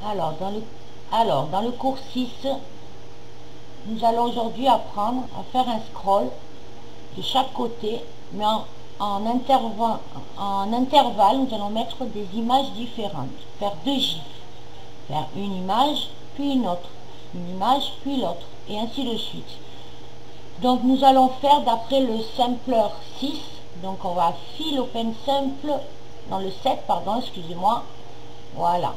Dans le cours 6, nous allons aujourd'hui apprendre à faire un scroll de chaque côté, mais en intervalle, nous allons mettre des images différentes, faire deux gifs, faire une image, puis une autre, une image, puis l'autre, et ainsi de suite. Donc nous allons faire d'après le sampler 6, donc on va fill open sample, dans le 7, pardon, excusez-moi, voilà.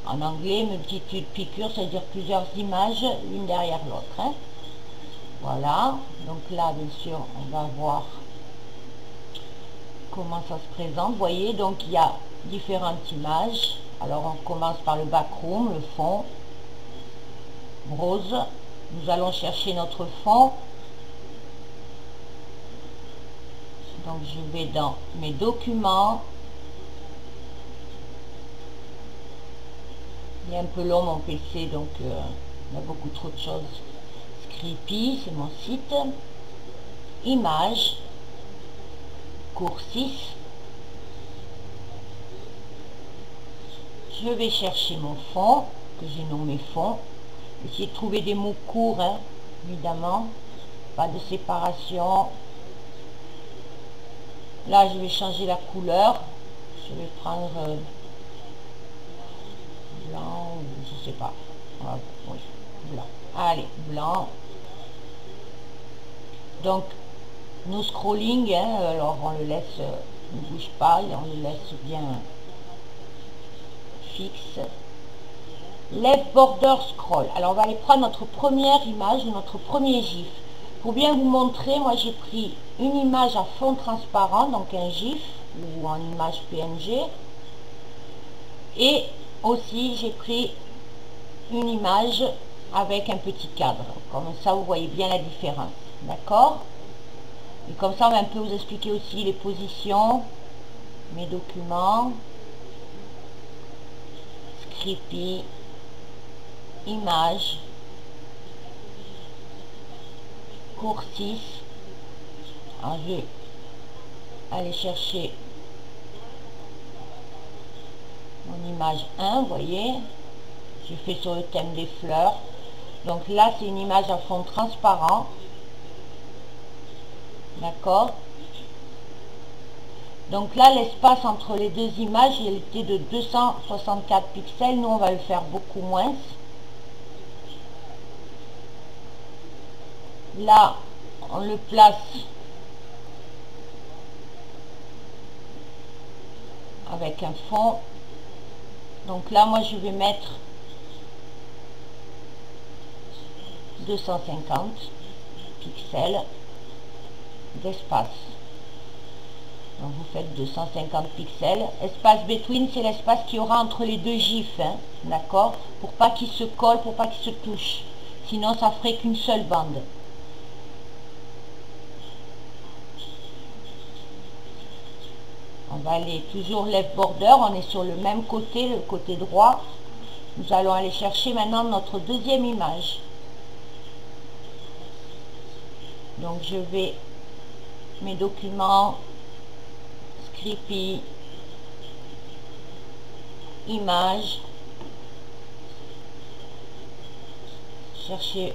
En anglais, multitude piqûre, c'est-à-dire plusieurs images, l'une derrière l'autre. Hein. Voilà, donc là, bien sûr, on va voir comment ça se présente. Vous voyez, donc il y a différentes images. Alors, on commence par le background, le fond, rose. Nous allons chercher notre fond. Donc, je vais dans mes documents. Il est un peu long mon PC, donc il y a beaucoup trop de choses. Scrippy, c'est mon site. Images. Cours 6. Je vais chercher mon fond, que j'ai nommé fond. Essayer de trouver des mots courts, hein, évidemment. Pas de séparation. Là, je vais changer la couleur. Je vais prendre blanc, je sais pas. Oui, blanc. Allez, blanc. Donc, nos scrolling, hein, alors on le laisse, ne bouge pas, et on le laisse bien fixe. Left border scroll. Alors, on va aller prendre notre première image, notre premier GIF. Pour bien vous montrer, moi j'ai pris une image à fond transparent, donc un GIF ou en image PNG. Et aussi, j'ai pris une image avec un petit cadre. Comme ça, vous voyez bien la différence. D'accord? Et comme ça, on va un peu vous expliquer aussi les positions, mes documents, Scrippy, images, cours 6. Alors, je vais aller chercher mon image 1, vous voyez. J'ai fait sur le thème des fleurs. Donc là, c'est une image à fond transparent. D'accord? Donc là, l'espace entre les deux images, il était de 264 pixels. Nous, on va le faire beaucoup moins. Là, on le place avec un fond. Donc là, moi, je vais mettre 250 pixels d'espace. Donc vous faites 250 pixels. Espace between, c'est l'espace qu'il y aura entre les deux gifs, hein, d'accord? Pour pas qu'ils se collent, pour pas qu'ils se touchent. Sinon, ça ferait qu'une seule bande. On va aller toujours left border, on est sur le même côté, le côté droit. Nous allons aller chercher maintenant notre deuxième image. Donc je vais, mes documents, Scrippy, image, chercher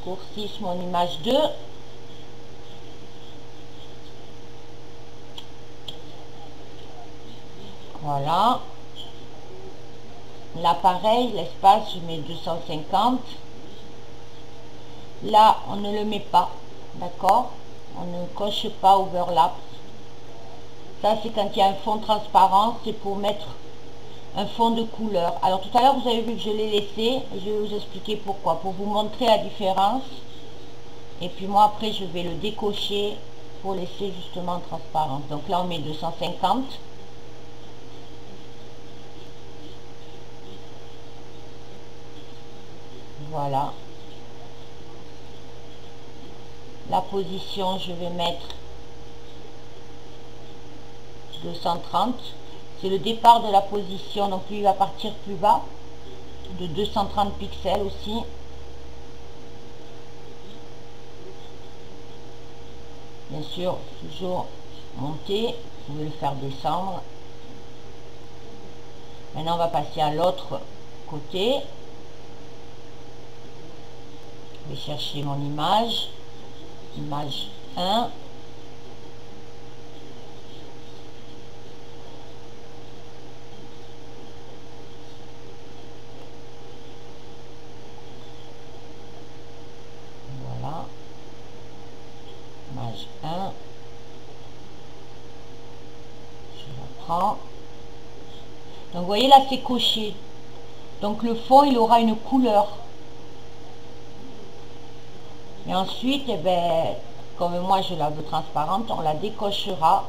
cours 6, mon image 2. Voilà. Là, pareil, l'espace, je mets 250. Là, on ne le met pas, d'accord? On ne coche pas overlap. Ça, c'est quand il y a un fond transparent, c'est pour mettre un fond de couleur. Alors, tout à l'heure, vous avez vu que je l'ai laissé. Je vais vous expliquer pourquoi. Pour vous montrer la différence. Et puis, moi, après, je vais le décocher pour laisser justement transparent. Donc là, on met 250. Voilà. La position, je vais mettre 230. C'est le départ de la position, donc lui il va partir plus bas, de 230 pixels aussi. Bien sûr, toujours monter, vous pouvez le faire descendre. Maintenant, on va passer à l'autre côté. Je vais chercher mon image 1. Voilà, image 1. Je la prends. Donc vous voyez là, c'est coché. Donc le fond, il aura une couleur. Et ensuite, eh ben, comme moi je la veux transparente, on la décochera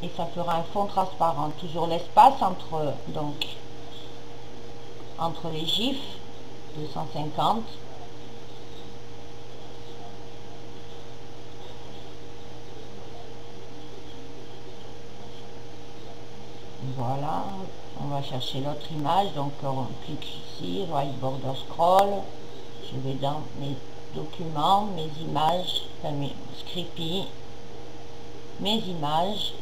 et ça fera un fond transparent. Toujours l'espace entre les gifs, 250. Voilà, on va chercher l'autre image, donc on clique ici, right border scroll, je vais dans mes documents, mes images, enfin mes Scrippy, mes images.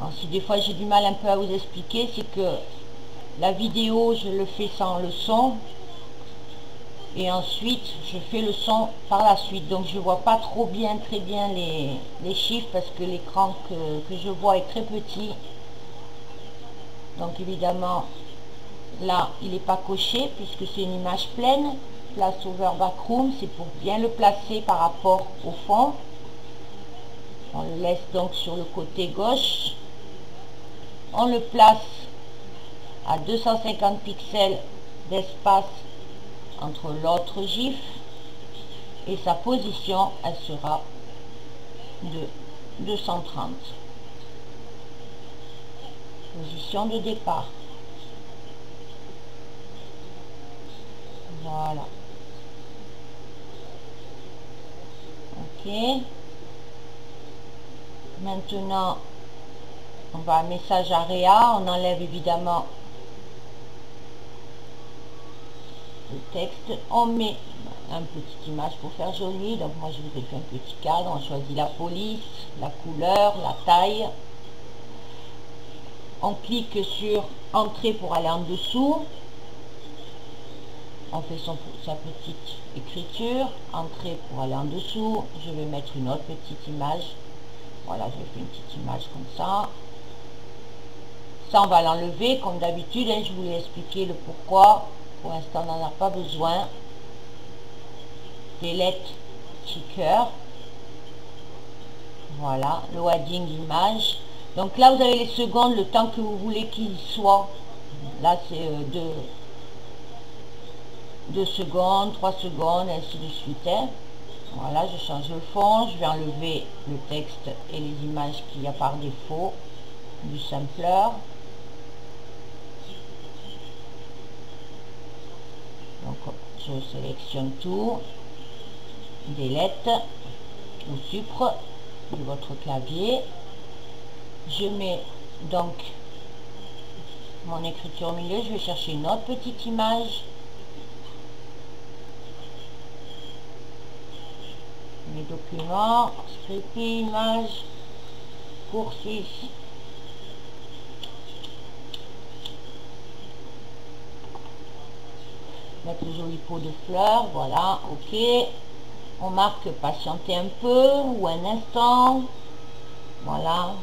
Alors, si des fois j'ai du mal un peu à vous expliquer, c'est que la vidéo, je le fais sans le son. Et ensuite, je fais le son par la suite. Donc, je vois pas trop bien, très bien les chiffres parce que l'écran que je vois est très petit. Donc, évidemment, là, il n'est pas coché puisque c'est une image pleine. Place over background, c'est pour bien le placer par rapport au fond. On le laisse donc sur le côté gauche. On le place à 250 pixels d'espace entre l'autre gif et sa position, elle sera de 230. Position de départ. Voilà. Ok. Maintenant, on va à message area. On enlève évidemment le texte. On met une petite image pour faire joli. Donc moi je vous ai fait un petit cadre. On choisit la police, la couleur, la taille. On clique sur entrée pour aller en dessous. On fait sa petite écriture, entrée pour aller en dessous. Je vais mettre une autre petite image. Voilà, je fais une petite image comme ça. Ça, on va l'enlever comme d'habitude. Hein, je vous ai expliqué le pourquoi. Pour l'instant, on n'en a pas besoin. Delete checker. Voilà, loading image. Donc là, vous avez les secondes, le temps que vous voulez qu'il soit. Là, c'est 2 secondes, 3 secondes, ainsi de suite. Hein. Voilà, je change le fond, je vais enlever le texte et les images qu'il y a par défaut du sampler. Donc, je sélectionne tout, delete ou supre de votre clavier. Je mets donc mon écriture au milieu, je vais chercher une autre petite image. Mes documents, Scrippy, image, cursus. Mettre le joli pot de fleurs, voilà, ok. On marque patienter un peu ou un instant. Voilà.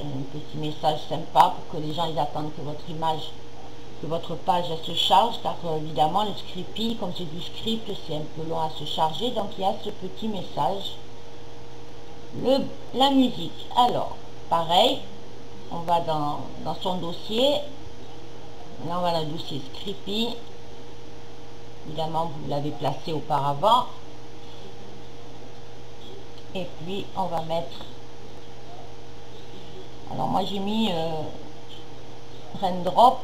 Un petit message sympa pour que les gens ils attendent que votre image, que votre page elle se charge, car évidemment le Scrippy, comme c'est du script, c'est un peu long à se charger, donc il y a ce petit message. La musique, alors pareil, on va dans son dossier. Là on va dans le dossier Scrippy, évidemment vous l'avez placé auparavant, et puis on va mettre, alors moi j'ai mis Raindrop.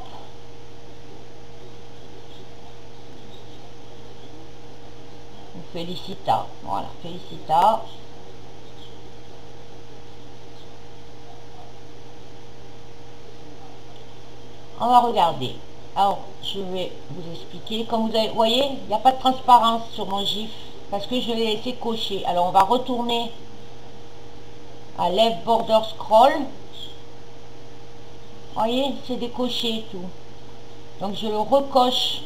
Félicita, voilà, Félicita. On va regarder. Alors, je vais vous expliquer. Comme vous voyez, il n'y a pas de transparence sur mon GIF parce que je l'ai laissé cocher. Alors, on va retourner à Left Border Scroll. Voyez, c'est décoché et tout. Donc je le recoche.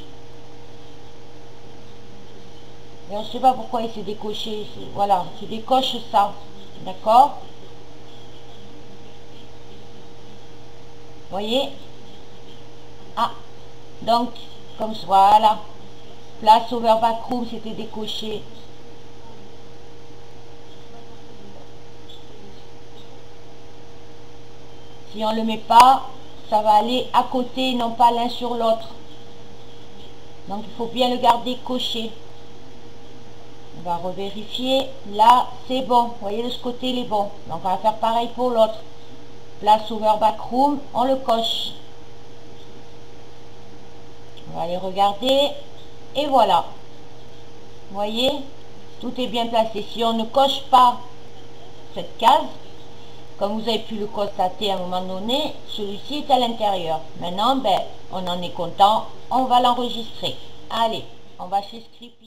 Et on ne sait pas pourquoi il s'est décoché. Voilà, je décoche ça. D'accord? Voyez? Ah, donc, comme ça, voilà. Place over backroom, c'était décoché. Si on ne le met pas, ça va aller à côté, non pas l'un sur l'autre. Donc il faut bien le garder coché. On va revérifier. Là, c'est bon. Vous voyez, de ce côté, il est bon. Donc on va faire pareil pour l'autre. Place over backroom, on le coche. On va aller regarder. Et voilà. Vous voyez, tout est bien placé. Si on ne coche pas cette case, comme vous avez pu le constater à un moment donné, celui-ci est à l'intérieur. Maintenant, ben, on en est content. On va l'enregistrer. Allez, on va chez Script.